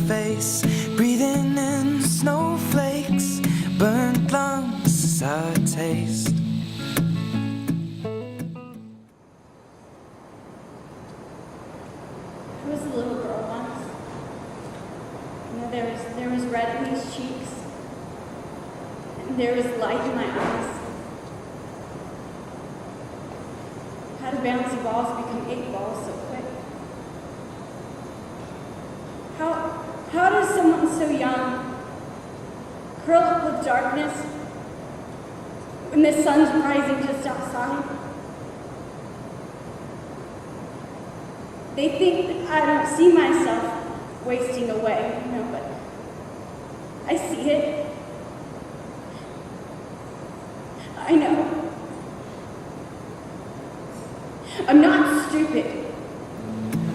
face, breathing in snowflakes, burnt lungs is our taste. I was a little girl once. You know, there was red in these cheeks, and there was light in my eyes. How do bouncy balls become 8 balls so quick? How does someone so young curl up with darkness when the sun's rising just outside? They think that I don't see myself wasting away, you know, but I see it. I know. I'm not stupid.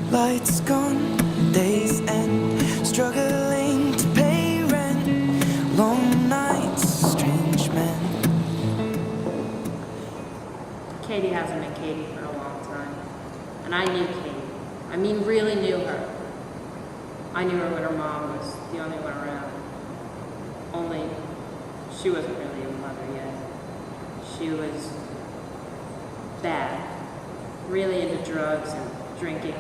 Lights gone, days end, struggling to pay rent, long nights, strange men. Katie hasn't been Katie for a long time, and I knew Katie. I mean, really knew her. I knew her when her mom was the only one around. Only, she wasn't really a mother yet. She was bad, really into drugs and drinking.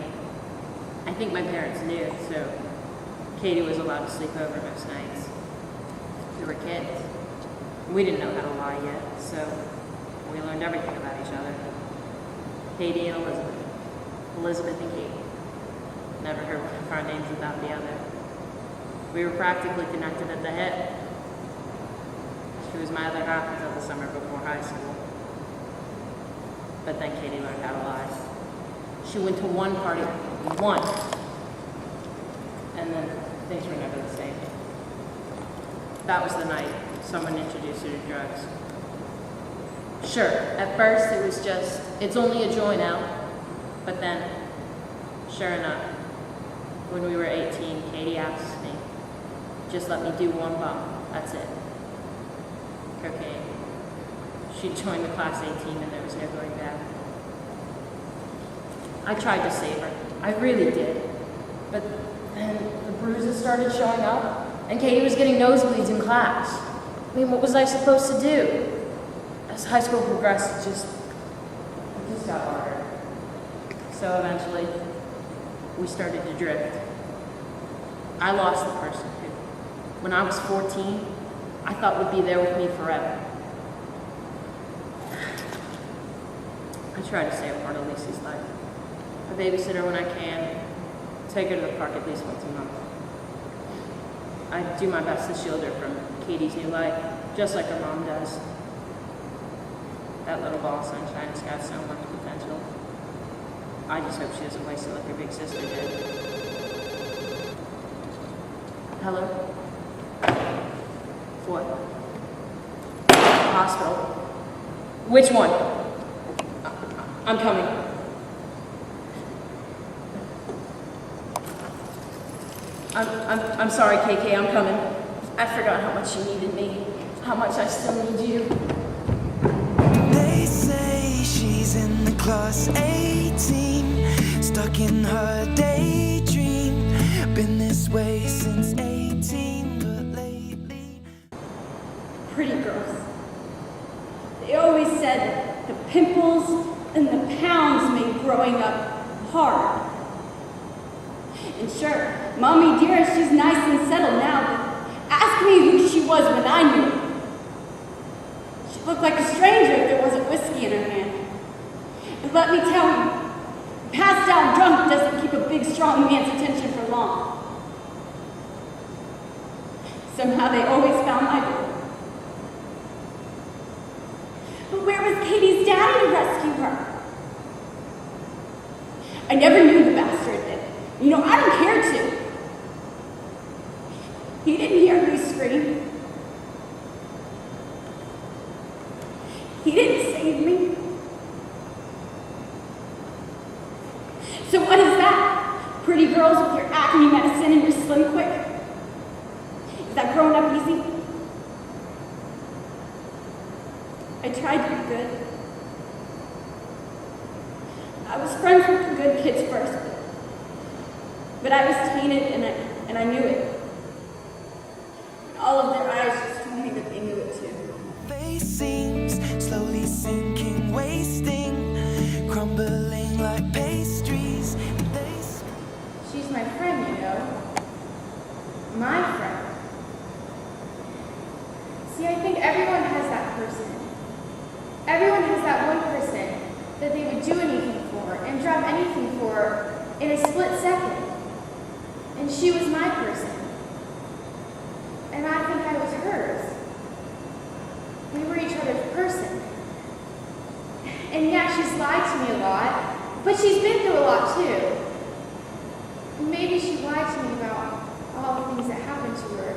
I think my parents knew, so Katie was allowed to sleep over most nights. We were kids. We didn't know how to lie yet, so we learned everything about each other. Katie and Elizabeth. Elizabeth and Katie. Never heard one of our names without the other. We were practically connected at the hip. She was my other half until the summer before high school. But then Katie learned how to lie. She went to one party, one, and then things were never the same. That was the night someone introduced her to drugs. Sure, at first it was just, it's only a joint out, but then, sure enough, when we were 18, Katie asked me, just let me do one bump, that's it. Cocaine. She joined the class 18 and there was no going back. I tried to save her. I really did. But then the bruises started showing up, and Katie was getting nosebleeds in class. I mean, what was I supposed to do? As high school progressed, it just got harder. So eventually, we started to drift. I lost the person who, when I was 14, I thought would be there with me forever. I try to stay a part of Lucy's life. A babysitter when I can, take her to the park at least once a month. I do my best to shield her from Katie's new life, just like her mom does. That little ball of sunshine has got so much potential. I just hope she doesn't waste it like her big sister did. Hello? What? Hospital. Which one? I'm coming. I'm sorry, KK, I'm coming. I forgot how much you needed me, how much I still need you. They say she's in the class 18, stuck in her daydream, been this way since 18, but lately. Pretty girls. They always said the pimples and the pounds made growing up hard. And sure, Mommy dearest, she's nice and settled now, but ask me who she was when I knew her. She looked like a stranger if there wasn't whiskey in her hand. And let me tell you, passed out drunk doesn't keep a big, strong man's attention for long. Somehow they always found my door. But where was Katie's daddy to rescue her? I never knew the bastard did. You know, I don't care to. He didn't hear me scream. He didn't save me. So what is that? Pretty girls with your acne medicine and your Slim Quick? Is that growing up easy? I tried to be good. I was friends with the good kids first, but I was tainted and I knew it. my friend. See, I think everyone has that person. Everyone has that one person that they would do anything for and drop anything for in a split second. And she was my person. And I think I was hers. We were each other's person. And yeah, she's lied to me a lot, but she's been through a lot too. Maybe she lied to me about all the things that happened to her.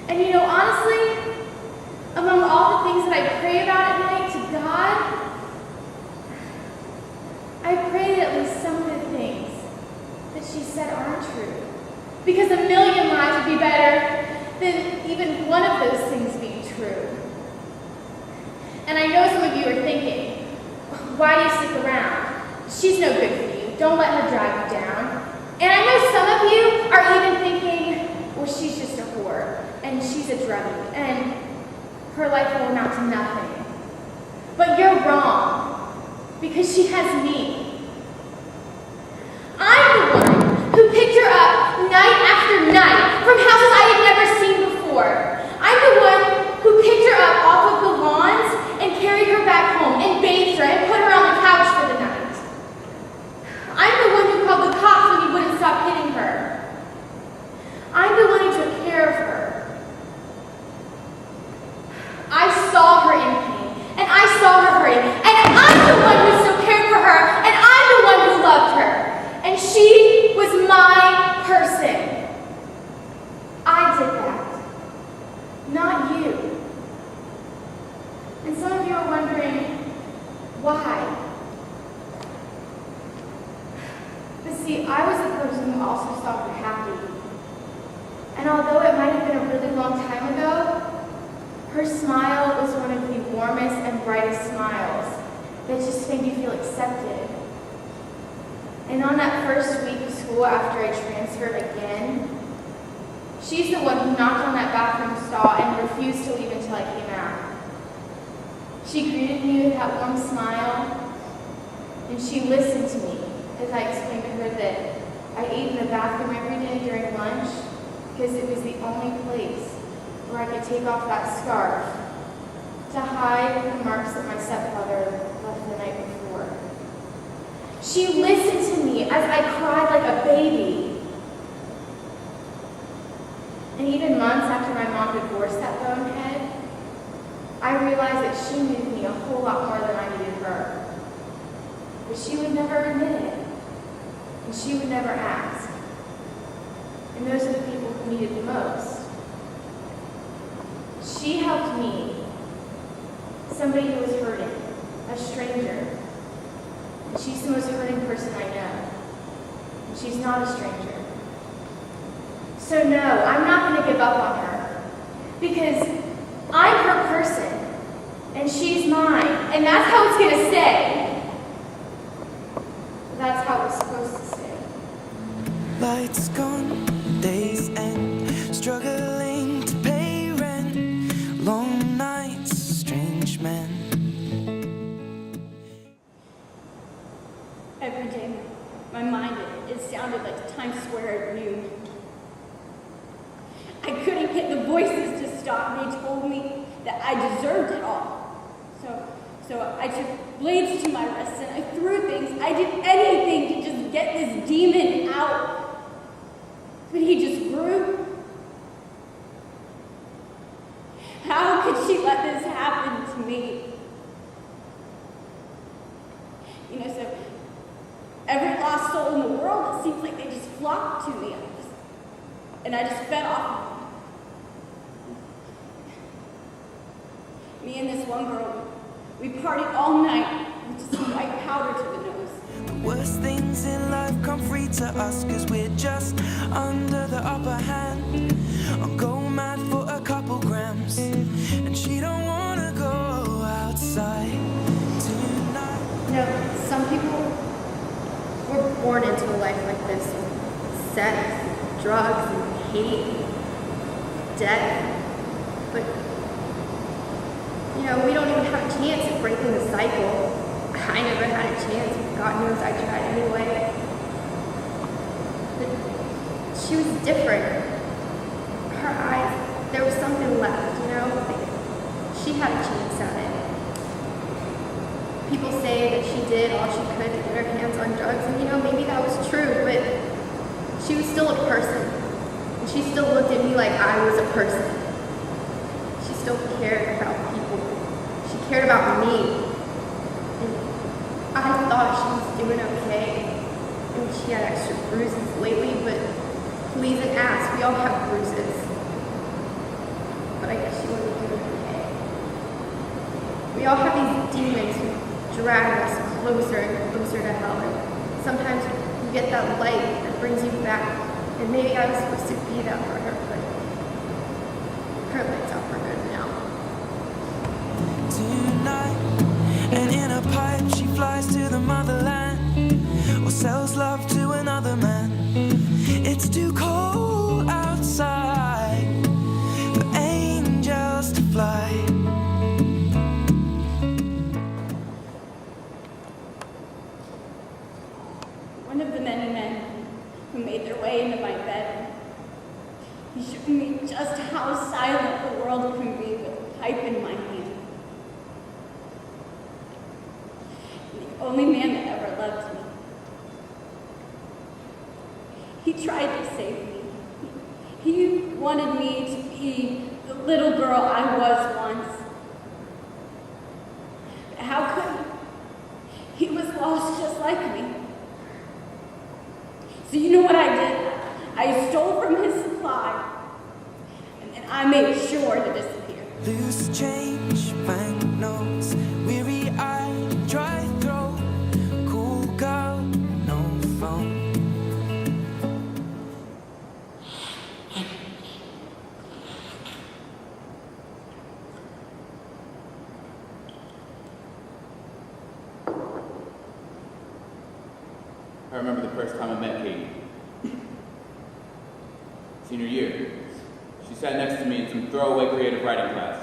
And you know, honestly, among all the things that I pray about at night to God, I pray that at least some of the things that she said aren't true. Because a million lies would be better than even one of those things being true. And I know some of you are thinking, why do you stick around? She's no good for you. Don't let her drag you down. And I know some of you are even thinking, well, she's just a whore, and she's a druggie, and her life will amount to nothing. But you're wrong, because she has me. I'm the one who picked her up night after night from houses I had never seen before. I'm the one who picked her up off of the lawns and carried her back home and bathed her and put her on the couch for the night. I'm the one who called the cops when he wouldn't stop hitting her. I'm the one who took care of her. I saw her in pain, and I saw her hurting, and I'm the one who still cared for her, and I'm the one who loved her. And she was my person. I did that, not you. And some of you are wondering, why? But see, I was the person who also saw her happy. And although it might have been a really long time ago, her smile was one of the warmest and brightest smiles that just made me feel accepted. And on that first week of school after I transferred again, she's the one who knocked on that bathroom stall and refused to leave until I came out. She greeted me with that warm smile, and she listened to me as I explained to her that I ate in the bathroom every day during lunch because it was the only place where I could take off that scarf to hide the marks that my stepfather left the night before. She listened to me as I cried like a baby. And even months after my mom divorced that bonehead, I realized that she needed me a whole lot more than I needed her. But she would never admit it. And she would never ask. And those are the people who need it the most. She helped me, somebody who was hurting, a stranger. And she's the most hurting person I know. And she's not a stranger. So no, I'm not going to give up on her. Because I'm her person. And she's mine. And that's how it's going to stay. That's how it's supposed to stay. Lights gone, days end, struggling to pay rent, long nights, strange men. Every day, my mind, it sounded like Times Square at noon. I couldn't get the voices to stop. They told me that I deserved it all. So I took blades to my wrists and I threw things. I did anything to just get this demon out. But he just grew. How could she let this happen to me? You know, so every lost soul in the world, it seems like they just flock to me. I just fed off of them. Me and this one girl, we partied all night with just some white powder to the nose. The worst things in life come free to us, 'cause we're just under the upper hand. I'll go mad for a couple grams, and she don't wanna go outside tonight. You know, some people were born into a life like this. Sex, drugs, and hate, death. But, you know, we don't even have a chance at breaking the cycle. I never had a chance. God knows I tried anyway. But she was different. her eyes, there was something left, you know? Like, she had a chance at it. People say that she did all she could to get her hands on drugs, and you know, maybe that was true, but she was still a person. And she still looked at me like I was a person. She still cared about people. She cared about me. And I thought she was doing okay. And she had extra bruises lately, but please and ask, we all have bruises. But I guess she wasn't doing okay. We all have these demons who drag us closer and closer to hell. And sometimes you get that light that brings you back. And maybe I was supposed to be that for her, but her light's out for good now. Tonight, and in a pipe she flies to the motherland, or sells love to another man. It's too cold outside for angels to fly. One of the many men who made their way into my bed, he showed me just how silent the world can be with a pipe in my hand. The only man that ever loved me. He tried to save me. He wanted me to be the little girl I was once. But how could he? He was lost just like me. So you know what I did? I stole from his supply, and then I made sure to disappear. Loose change, banknotes, weary-eyed, dry throat, cool girl, no phone. I remember the first time I met Katie. Senior year. She sat next to me in some throwaway creative writing class.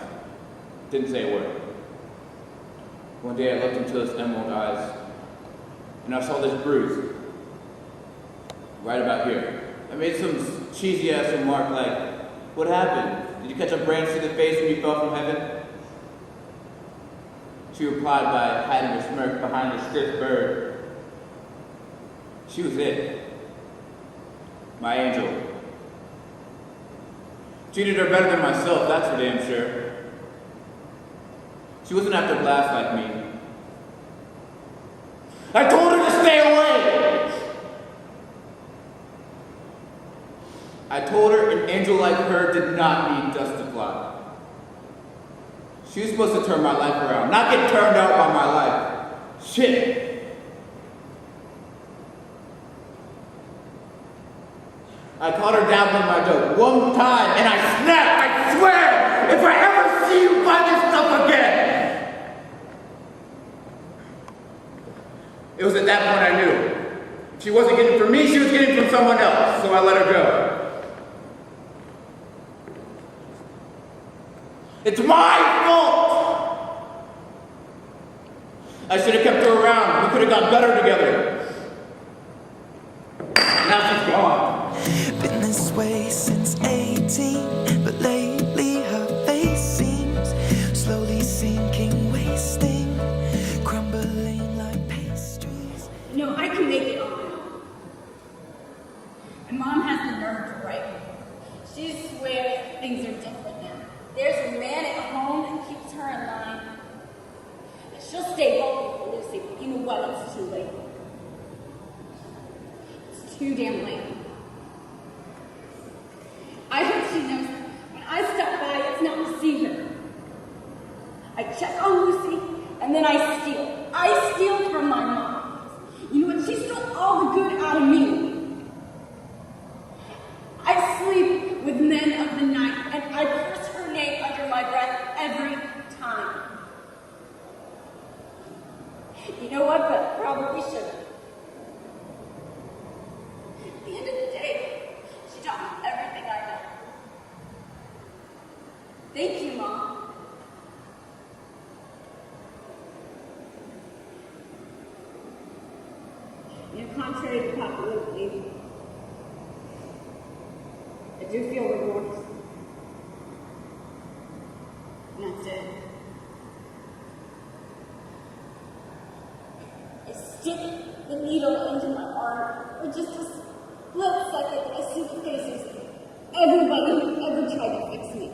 Didn't say a word. One day I looked into those emerald eyes, and I saw this bruise. Right about here. I made some cheesy-ass remark like, "What happened? Did you catch a branch to the face when you fell from heaven?" She replied by hiding a smirk behind a stiff bird. She was it. My angel. Treated her better than myself, that's for damn sure. She wasn't after blast like me. I told her to stay away! I told her an angel like her did not need dust to fly. She was supposed to turn my life around, not get turned out by my life. Shit. I caught her dabbling my dope one time, and I snapped. I swear, if I ever see you buy this stuff again. It was at that point I knew. If she wasn't getting from me, she was getting from someone else, so I let her go. It's my fault! I should have kept her around. We could have got better together. Now she's gone. Been this way since 18, but lately her face seems slowly sinking, wasting, crumbling like pastries. You know, I can make it on my own. And Mom has the nerve to write me. She swears things are different now. There's a man at home that keeps her in line. And she'll stay vocal for Lucy, but you know what? It's too late. It's too damn late. I hope she knows that when I stop by, it's not to see her. I check on Lucy, and then I steal. I steal from my mom. You know what? She stole all the good out of me. I sleep with men of the night, and I curse her name under my breath every time. You know what? But I probably shouldn't. At the end of the day, she taught me everything I know. Thank you, Mom. You know, contrary to popular belief, I do feel remorse. always did. I stick the needle into my arm for just a split second. I see the faces of everybody who ever tried to fix me.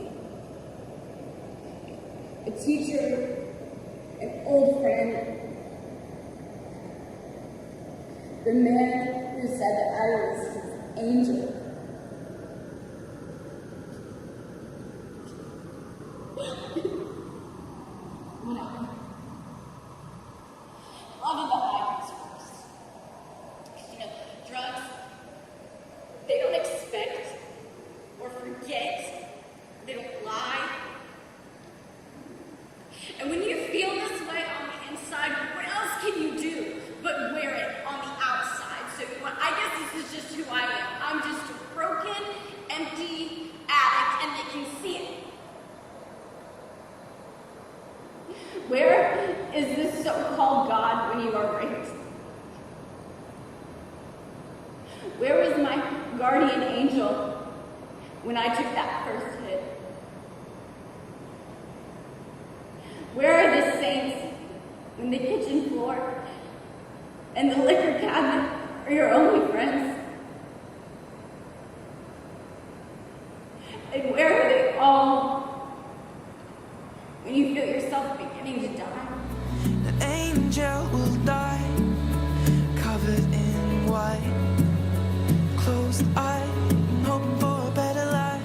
A teacher, an old friend, the man who said that I was his angel. Whatever. Love about life is worse. You know, drugs, they don't expect or forget. They don't lie. And when you feel this way on the inside, what else can you do but wear it on the outside? So I guess this is just who I am. I'm just a broken, empty addict, and they can see it. Where is this so-called God when you are raped? Where was my guardian angel when I took that first hit? Where are the saints when the kitchen floor and the liquor cabinet are your only friends? And where are they all when you feel yourself beginning to die? An angel will die, covered in white, closed eye, and hoping for a better life.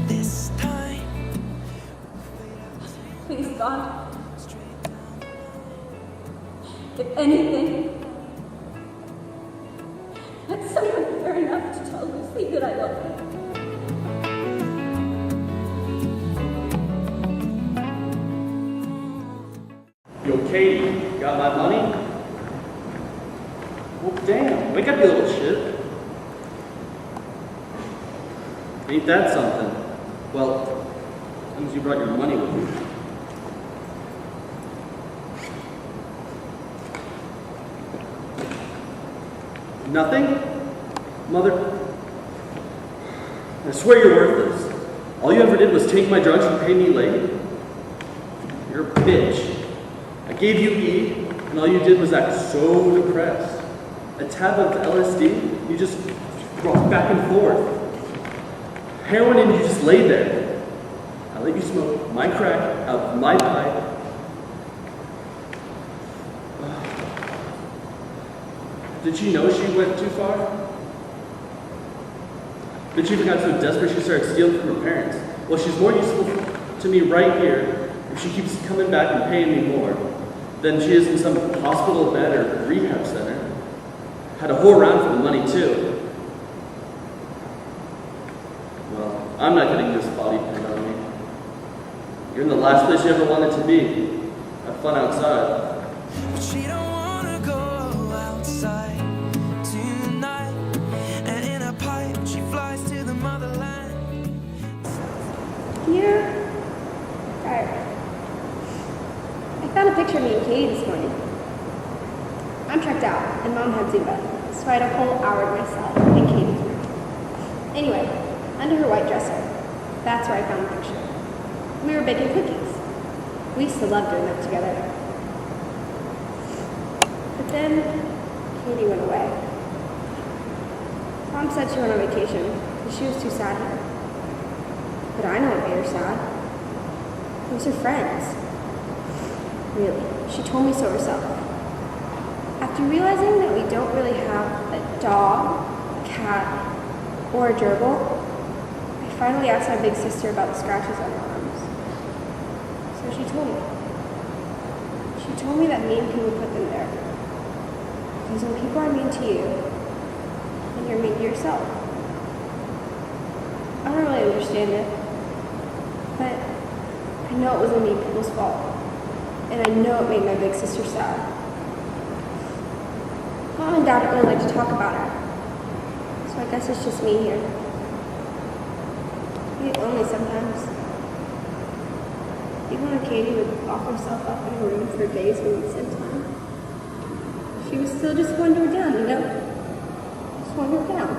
This time, Please, God, if anything, let someone fair enough to tell Lucy that I love her. Yo, Katie, got my money? Well, damn, wake up, you little shit. Ain't that something? Well, as long as you brought your money with you. Nothing? Mother, I swear you're worthless. All you ever did was take my drugs and pay me late. You're a bitch. I gave you E, and all you did was act so depressed. A tab of LSD, you just rocked back and forth. Heroin, and you just laid there. I let you smoke my crack out of my pipe. Did she know she went too far? Did she even got so desperate she started stealing from her parents? Well, she's more useful to me right here if she keeps coming back and paying me more than she is in some hospital bed or rehab center. Had to whore around for the money too. Well, I'm not getting this body pinned on me. You're in the last place you ever wanted to be. Have fun outside. but she don't wanna go outside tonight. And in a pipe, she flies to the motherland. Dear Diary, I found a picture of me and Katie this morning. I'm checked out, and Mom had Zumba, so I had a whole hour to myself in Katie's room. Anyway, under her white dresser, that's where I found the picture. We were baking cookies. We used to love doing that together. But then, Katie went away. Mom said she went on vacation because she was too sad here. But I know what made her sad. It was her friends. Really, she told me so herself. After realizing that we don't really have a dog, a cat, or a gerbil, I finally asked my big sister about the scratches on her arms. So she told me. She told me that mean people put them there. Because when people are mean to you, then you're mean to yourself. I don't really understand it, but I know it wasn't mean people's fault. And I know it made my big sister sad. Mom and Dad don't really like to talk about her. So I guess it's just me here. I get lonely sometimes. Even when Katie would lock herself up in her room for days when we'd spend time, she was still just one door down, you know? Just one door down.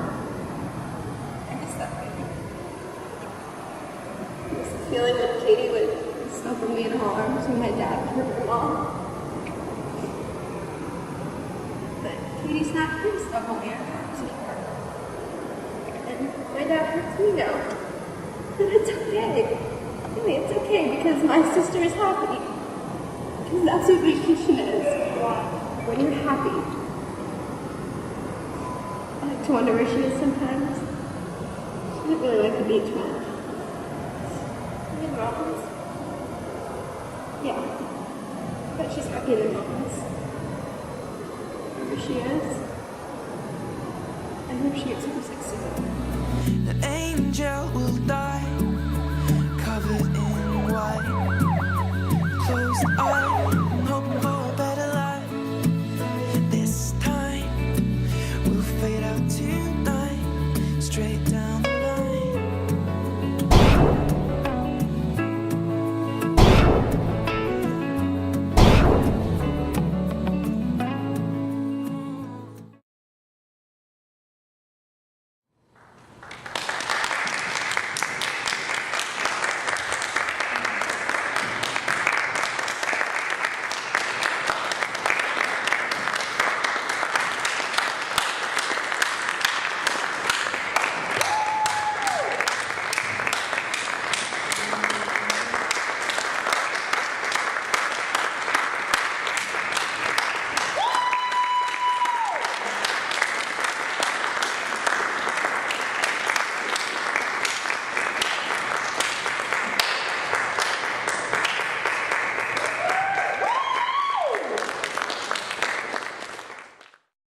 I miss that way. I miss the feeling when Katie would snuggle me in her arms when my dad hurt her mom. But Katie's not here to snuggle me in her arms anymore. And my dad hurts me now. But it's okay. I mean, it's okay because my sister is happy. Because that's what vacation is. When you're happy. I like to wonder where she is sometimes. She doesn't really like the beach much. In the mountains? Yeah. But she's happy in the mountains. Wherever she is. I hope she gets homesick soon. The angel will